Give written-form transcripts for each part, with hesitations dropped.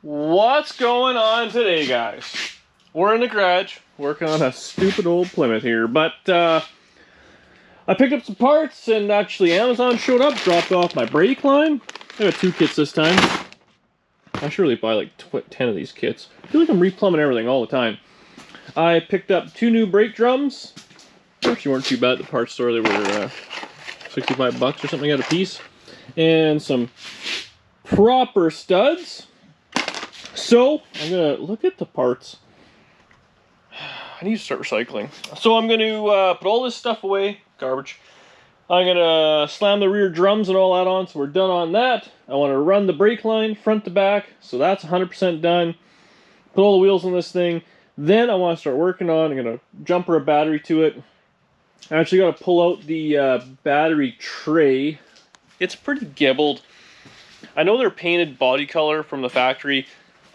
What's going on today, guys? We're in the garage working on a stupid old Plymouth here, but I picked up some parts and actually Amazon showed up, dropped off my brake line. I got 2 kits this time. I should really buy like 10 of these kits. I feel like I'm replumbing everything all the time. I picked up 2 new brake drums. Actually weren't too bad at the parts store. They were 65 bucks or something at a piece. And some proper studs. So, I'm going to look at the parts. I need to start recycling. So I'm going to put all this stuff away. Garbage. I'm going to slam the rear drums and all that on, so we're done on that. I want to run the brake line front to back, so that's 100% done. Put all the wheels on this thing. Then I want to start working on, I'm going to jumper a battery to it. I actually got to pull out the battery tray. It's pretty gibbled. I know they're painted body color from the factory.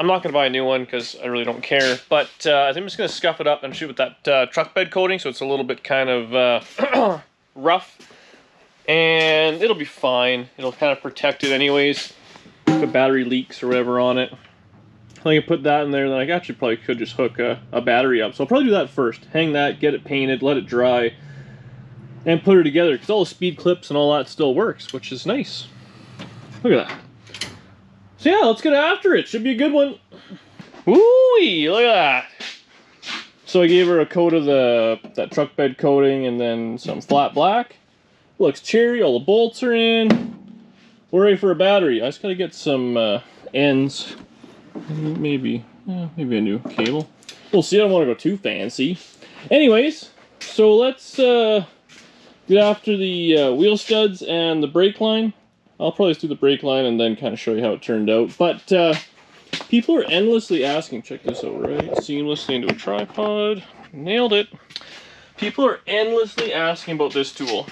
I'm not going to buy a new one because I really don't care, but I think I'm just going to scuff it up and shoot with that truck bed coating, so it's a little bit kind of rough, and it'll be fine. It'll kind of protect it anyways, if battery leaks or whatever on it. I can put that in there, then I actually probably could just hook a battery up, so I'll probably do that first. Hang that, get it painted, let it dry, and put it together, because all the speed clips and all that still works, which is nice. Look at that. So yeah, let's get after it. Should be a good one. Woo-wee, look at that. So I gave her a coat of that truck bed coating and then some flat black. Looks cherry, all the bolts are in. We're ready for a battery. I just gotta get some ends. Maybe a new cable. We'll see, I don't want to go too fancy. Anyways, so let's get after the wheel studs and the brake line. I'll probably just do the brake line and then kind of show you how it turned out. But people are endlessly asking, check this out, right? Seamlessly into a tripod. Nailed it. People are endlessly asking about this tool.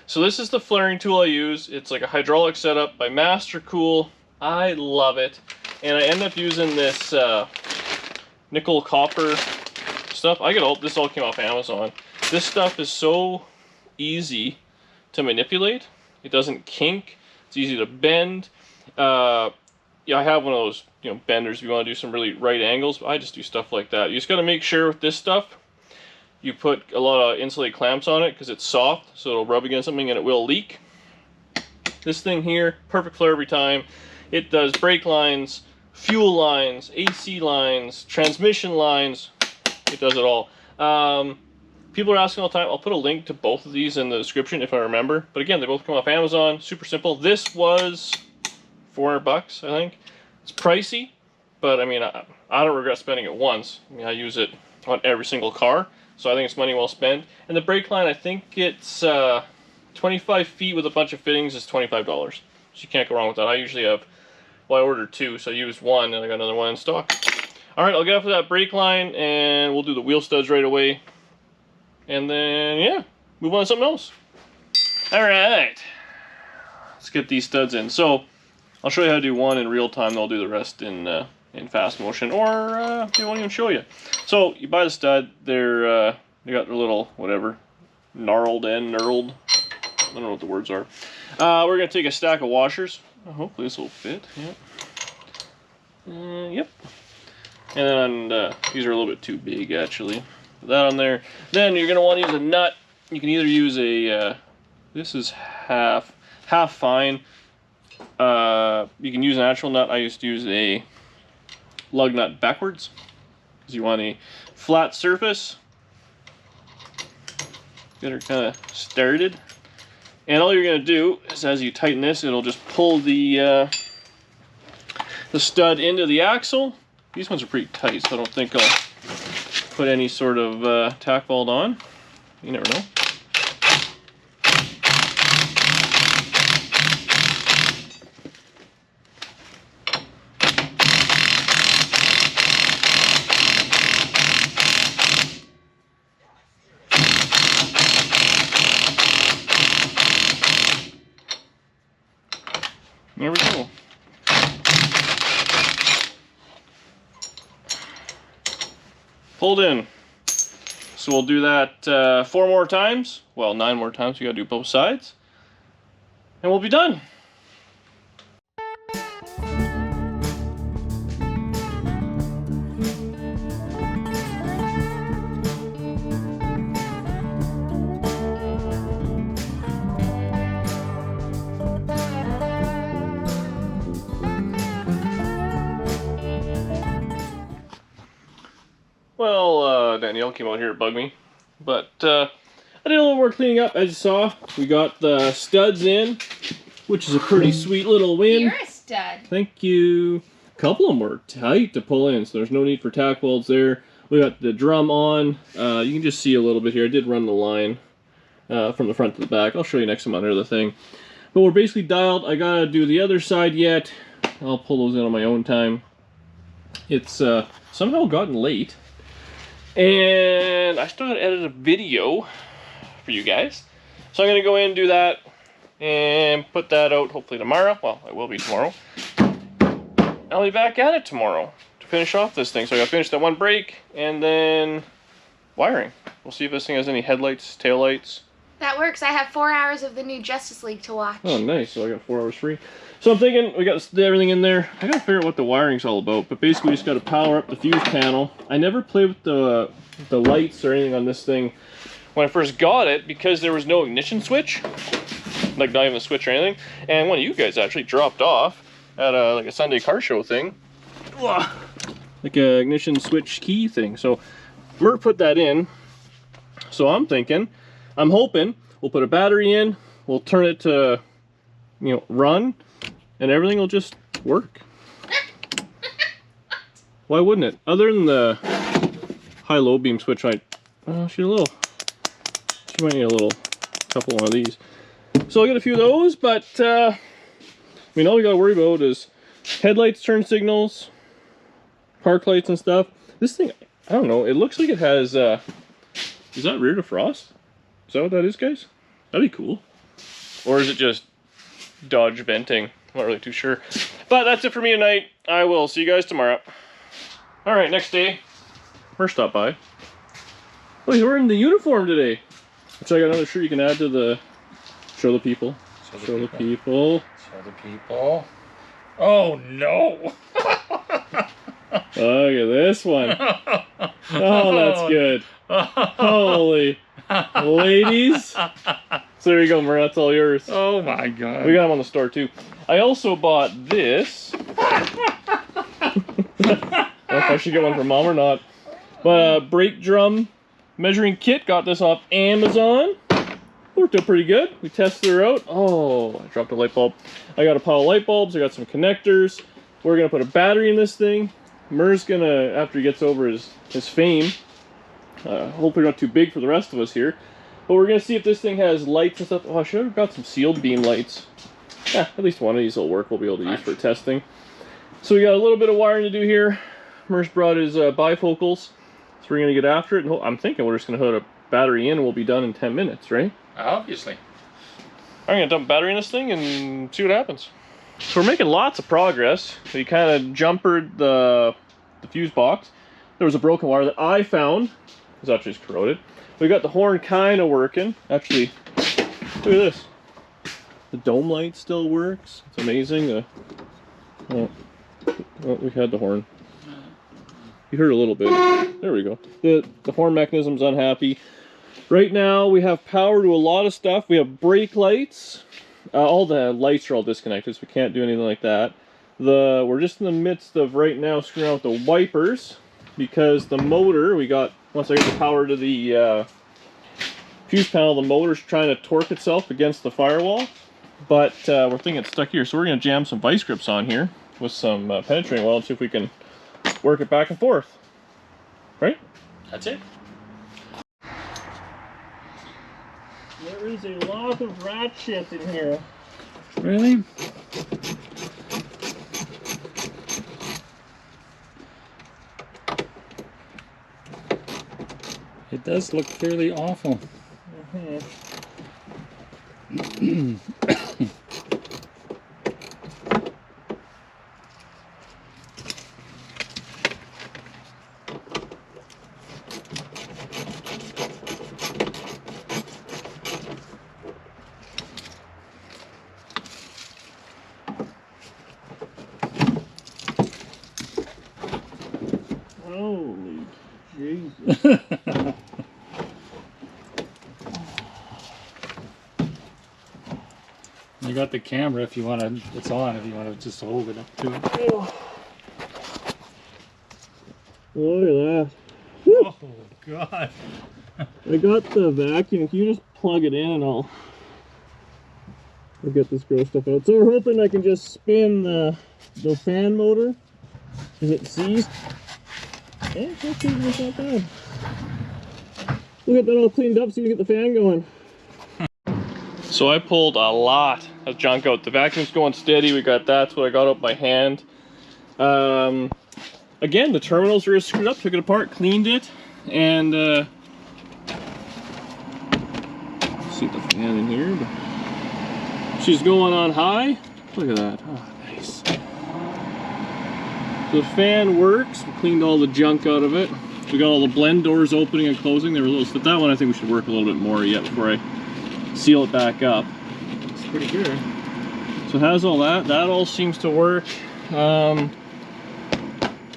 So this is the flaring tool I use. It's like a hydraulic setup by Mastercool. I love it. And I end up using this nickel copper stuff. This all came off Amazon. This stuff is so easy to manipulate. It doesn't kink. It's easy to bend. Yeah, I have one of those, benders if you want to do some really right angles. But I just do stuff like that. You just got to make sure with this stuff, you put a lot of insulated clamps on it because it's soft, so it'll rub against something and it will leak. This thing here, perfect flare every time. It does brake lines, fuel lines, AC lines, transmission lines. It does it all. People are asking all the time. I'll put a link to both of these in the description if I remember. But again, they both come off Amazon. Super simple. This was 400 bucks, I think. It's pricey, but I mean, I don't regret spending it once. I mean, I use it on every single car, so I think it's money well spent. And the brake line, I think it's 25 feet with a bunch of fittings is $25. So you can't go wrong with that. I usually have, well, I ordered 2, so I used 1, and I got another 1 in stock. All right, I'll get after that brake line, and we'll do the wheel studs right away. And then, yeah, move on to something else. All right, let's get these studs in. So, I'll show you how to do one in real time. I'll do the rest in fast motion, or they won't even show you. So, you buy the stud. They got their little whatever, knurled. I don't know what the words are. We're gonna take a stack of washers. Hopefully this will fit. Yep. Yep. And then these are a little bit too big actually. Put that on there. Then you're going to want to use a nut. You can either use a, this is half fine. You can use an actual nut. I used to use a lug nut backwards, because you want a flat surface. Get her kind of started. And all you're going to do is, as you tighten this, it'll just pull the stud into the axle. These ones are pretty tight, so I don't think I'll put any sort of tack weld on. You never know. There we go. Pulled in. So we'll do that 4 more times. Well, 9 more times. We gotta do both sides. And we'll be done. Well, Danielle came out here to bug me. But I did a little more cleaning up, as you saw. We got the studs in, which is a pretty sweet little win. You're a stud. Thank you. A couple of them were tight to pull in, so there's no need for tack welds there. We got the drum on. You can just see a little bit here. I did run the line from the front to the back. I'll show you next time under the thing. But we're basically dialed. I gotta do the other side yet. I'll pull those in on my own time. It's somehow gotten late. And I still gotta edit a video for you guys. So I'm gonna go in and do that and put that out hopefully tomorrow. Well, it will be tomorrow. I'll be back at it tomorrow to finish off this thing. So I gotta finish that one brake and then wiring. We'll see if this thing has any headlights, taillights. That works. I have 4 hours of the new Justice League to watch. Oh, nice. So I got 4 hours free. So I'm thinking we got everything in there. I gotta figure out what the wiring's all about. But basically, we just gotta power up the fuse panel. I never played with the lights or anything on this thing when I first got it because there was no ignition switch, like not even a switch or anything. And one of you guys actually dropped off at like a Sunday car show thing, like a ignition switch key thing. So Mur put that in. So I'm hoping we'll put a battery in, we'll turn it to, you know, run, and everything will just work. Why wouldn't it? Other than the high-low beam switch, she might need a little couple of these. So I'll get a few of those, but I mean, all we gotta worry about is headlights, turn signals, park lights and stuff. This thing, I don't know, it looks like it has, is that rear defrost? Is that what that is, guys? That'd be cool. Or is it just Dodge venting? I'm not really too sure. But that's it for me tonight. I will see you guys tomorrow. Alright, next day. Mur stopped by. Oh, he's wearing the uniform today. So I got another shirt you can add to the... Show the people. Show the people. Show the people. Oh, no! Look at this one. Oh, that's good. Holy... Ladies. So there you go, Mur. That's all yours. Oh my god. We got them on the store too. I also bought this. I don't know if I should get one for Mom or not. But brake drum measuring kit. Got this off Amazon. Worked out pretty good. We tested her out. Oh, I dropped a light bulb. I got a pile of light bulbs. I got some connectors. We're gonna put a battery in this thing. Mur's gonna, after he gets over his fame, hopefully not too big for the rest of us here. But we're going to see if this thing has lights and stuff. Oh, I should have got some sealed beam lights. Yeah, at least one of these will work. We'll be able to use for testing. So we got a little bit of wiring to do here. Mur's brought his bifocals. So we're going to get after it. And I'm thinking we're just going to hook a battery in and we'll be done in 10 minutes, right? Obviously. I'm going to dump battery in this thing and see what happens. So we're making lots of progress. We kind of jumpered the fuse box. There was a broken wire that I found. It was actually just corroded. We got the horn kind of working. Actually, look at this. The dome light still works. It's amazing. Oh, we had the horn. You heard a little bit. There we go. The horn mechanism's unhappy. Right now we have power to a lot of stuff. We have brake lights. All the lights are all disconnected, so we can't do anything like that. We're just in the midst of right now screwing out the wipers because the motor we got. Once I get the power to the fuse panel, the motor's trying to torque itself against the firewall, but we're thinking it's stuck here. So we're going to jam some vice grips on here with some penetrating weld and see if we can work it back and forth. Right? That's it. There is a lot of rat shit in here. Really? It does look fairly awful. Holy Jesus. You got the camera if you want to, it's on if you want to just hold it up to it. Oh. Look at that. Oh, God. I got the vacuum. Can you just plug it in and I'll get this gross stuff out. So we're hoping I can just spin the fan motor because it's seized. Yeah, that's not bad. We'll get that all cleaned up so we can get the fan going. So I pulled a lot of junk out. The vacuum's going steady. We got that's what I got out by hand. Again, the terminals were screwed up. Took it apart, cleaned it, and see the fan in here. But she's going on high. Look at that. Oh, nice. So the fan works. We cleaned all the junk out of it. We got all the blend doors opening and closing. They were a little, but that one I think we should work a little bit more yet before I seal it back up. It's pretty good. So it has all that. That all seems to work.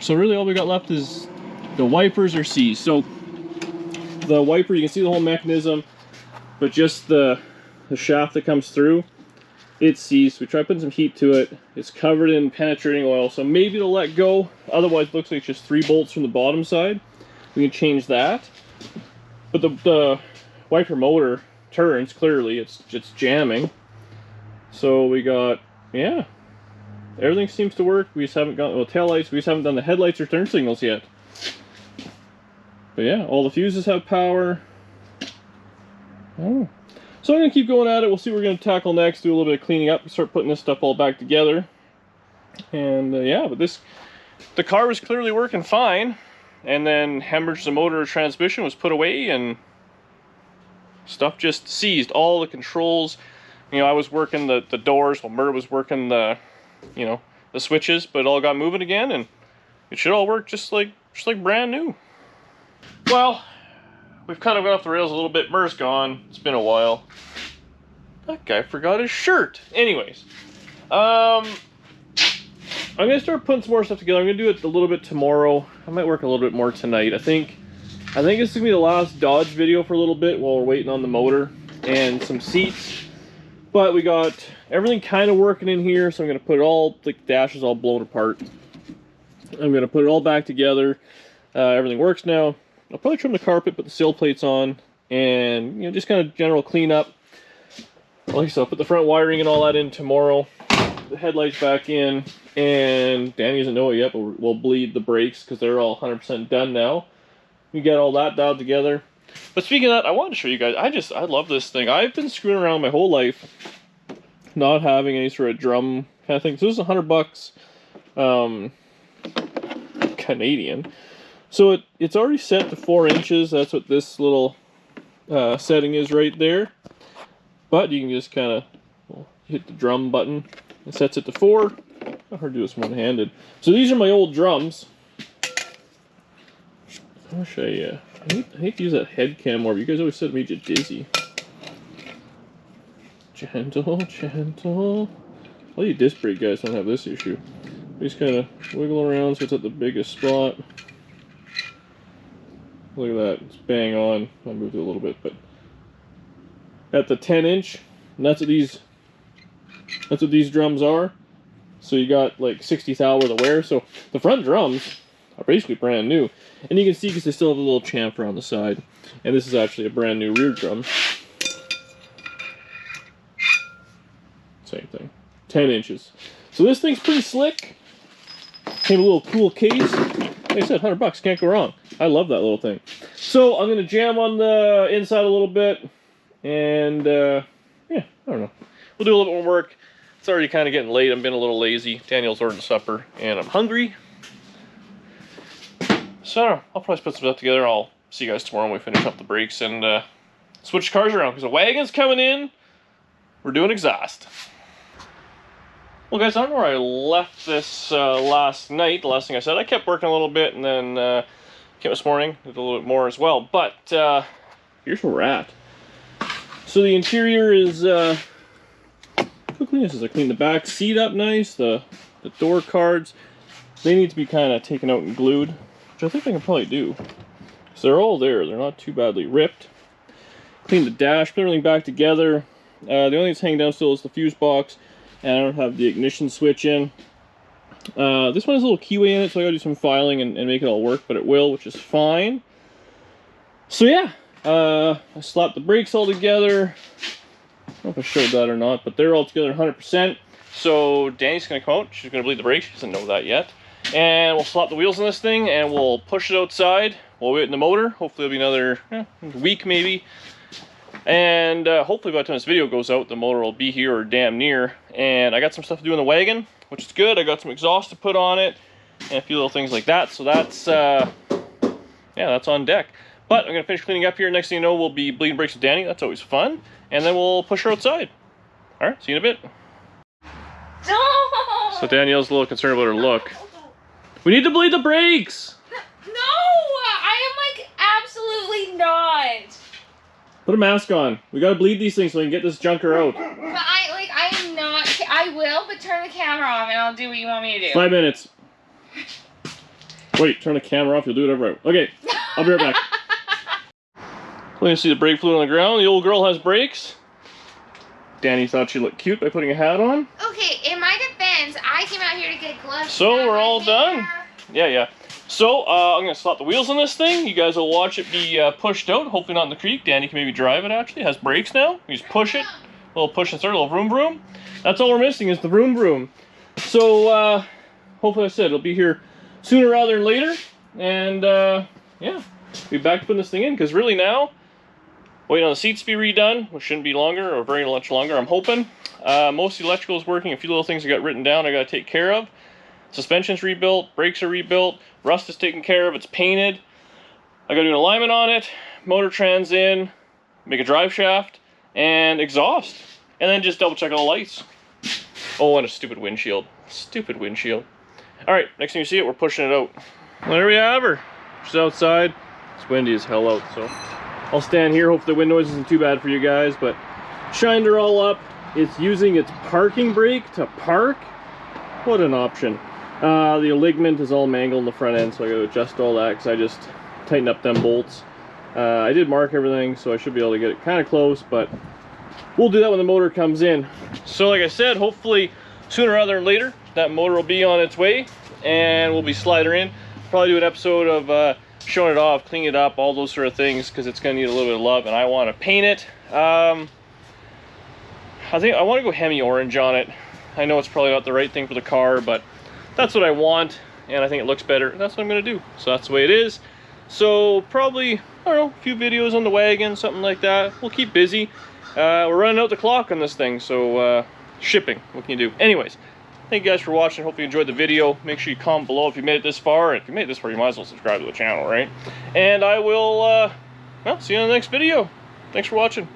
So really all we got left is the wipers are seized. So the wiper, you can see the whole mechanism, but just the shaft that comes through, it's seized. We tried putting some heat to it. It's covered in penetrating oil, so maybe it'll let go. Otherwise, it looks like it's just 3 bolts from the bottom side. We can change that. But the wiper motor turns, clearly. It's jamming. So we got, yeah. Everything seems to work. We just haven't got, well, taillights. We just haven't done the headlights or turn signals yet. But yeah, all the fuses have power. Oh. So I'm going to keep going at it. We'll see what we're going to tackle next. Do a little bit of cleaning up. Start putting this stuff all back together. And yeah, but the car was clearly working fine. And then hemorrhage the motor or transmission was put away and stuff just seized. All the controls. You know, I was working the doors while Mur was working the, you know, the switches, but it all got moving again, and it should all work just like brand new. Well, we've kind of gone off the rails a little bit. Mur's gone. It's been a while. That guy forgot his shirt. Anyways, I'm gonna start putting some more stuff together. I'm gonna do it a little bit tomorrow. I might work a little bit more tonight. I think this is gonna be the last Dodge video for a little bit while we're waiting on the motor and some seats. But we got everything kind of working in here, so I'm going to put it all, the dash is all blown apart. I'm going to put it all back together. Everything works now. I'll probably trim the carpet, put the sill plates on, and, you know, just kind of general cleanup. Like I said, I'll put the front wiring and all that in tomorrow. The headlights back in, and Danny doesn't know it yet, but we'll bleed the brakes because they're all 100% done now. We get all that dialed together. But speaking of that, I wanted to show you guys, I love this thing. I've been screwing around my whole life, not having any sort of drum kind of thing. So this is $100 Canadian. So it's already set to 4 inches. That's what this little setting is right there. But you can just kind of hit the drum button. It sets it to 4. Not hard to do this one-handed. So these are my old drums. I wish I hate to use that head cam more, but you guys always said it made you dizzy. Gentle, gentle. All you disc brake guys don't have this issue. We just kind of wiggle around so it's at the biggest spot. Look at that, it's bang on. I moved it a little bit, but at the 10-inch, and that's what these drums are. So you got like 60 thou worth of wear. So the front drums are basically brand new. And you can see because they still have a little chamfer on the side. And this is actually a brand new rear drum. Same thing. 10 inches. So this thing's pretty slick. Came a little cool case. Like I said, $100, can't go wrong. I love that little thing. So I'm going to jam on the inside a little bit. And yeah, I don't know. We'll do a little bit more work. It's already kind of getting late. I'm being a little lazy. Daniel's ordered supper and I'm hungry. So I don't know, I'll probably put some stuff together. I'll see you guys tomorrow when we finish up the brakes and switch cars around because the wagon's coming in. We're doing exhaust. Well guys, I don't know where I left this last night. The last thing I said, I kept working a little bit and then came this morning, did a little bit more as well. But here's where we're at. So the interior is, how clean this is. I cleaned the back seat up nice, the door cards. They need to be kind of taken out and glued, which I think I can probably do. So they're all there. They're not too badly ripped. Clean the dash, put everything back together. The only thing that's hanging down still is the fuse box, and I don't have the ignition switch in. This one has a little keyway in it, so I gotta do some filing and make it all work, but it will, which is fine. So yeah, I slapped the brakes all together. I don't know if I showed that or not, but they're all together 100%. So Danny's gonna come out, she's gonna bleed the brakes, she doesn't know that yet. And we'll slap the wheels on this thing and we'll push it outside. We'll wait in the motor. Hopefully it'll be another week maybe. And hopefully by the time this video goes out, the motor will be here or damn near. And I got some stuff to do in the wagon, which is good. I got some exhaust to put on it and a few little things like that. So that's, yeah, that's on deck. But I'm gonna finish cleaning up here. Next thing you know, we'll be bleeding brakes with Danny. That's always fun. And then we'll push her outside. All right, see you in a bit. Don't! So Danielle's a little concerned about her look. We need to bleed the brakes! No! I am like absolutely not. Put a mask on. We gotta bleed these things so we can get this junker out. But I am not. I will, but turn the camera off and I'll do what you want me to do. 5 minutes. Wait, turn the camera off, you'll do it right. Okay, I'll be right back. So you see the brake fluid on the ground. The old girl has brakes. Danny thought she looked cute by putting a hat on. Okay, in my defense, I came out here to get gloves. So we're all done. Yeah. So I'm gonna slap the wheels on this thing. You guys will watch it be pushed out. Hopefully not in the creek. Danny can maybe drive it. Actually, it has brakes now. You just push it. A little push and start. A little vroom vroom. That's all we're missing is the vroom vroom. So hopefully, I said it'll be here sooner rather than later. And yeah, be back to putting this thing in because really now. Waiting on the seats to be redone, which shouldn't be longer or very much longer, I'm hoping. Most of the electrical is working. A few little things I got written down I got to take care of. Suspension's rebuilt, brakes are rebuilt, rust is taken care of, it's painted. I got to do an alignment on it, motor trans in, make a drive shaft, and exhaust. And then just double check all the lights. Oh, and a stupid windshield. Stupid windshield. Alright, next thing you see it, we're pushing it out. Well, there we have her. She's outside. It's windy as hell out, so I'll stand here. Hopefully the wind noise isn't too bad for you guys, but shined her all up. It's using its parking brake to park. What an option. The ligament is all mangled in the front end, so I got to adjust all that because I just tightened up them bolts. I did mark everything, so I should be able to get it kind of close, but we'll do that when the motor comes in. So like I said, hopefully sooner rather than later, that motor will be on its way, and we'll be sliding her in. Probably do an episode of showing it off, cleaning it up, all those sort of things, because it's going to need a little bit of love, and I want to paint it. I think I want to go Hemi orange on it. I know it's probably not the right thing for the car, but that's what I want, and I think it looks better. That's what I'm going to do. So that's the way it is. So probably, I don't know, a few videos on the wagon, something like that. We'll keep busy. We're running out the clock on this thing, so shipping, what can you do? Anyways, thank you guys for watching. Hope you enjoyed the video. Make sure you comment below if you made it this far. And if you made it this far, you might as well subscribe to the channel, right? And I will, well, see you in the next video. Thanks for watching.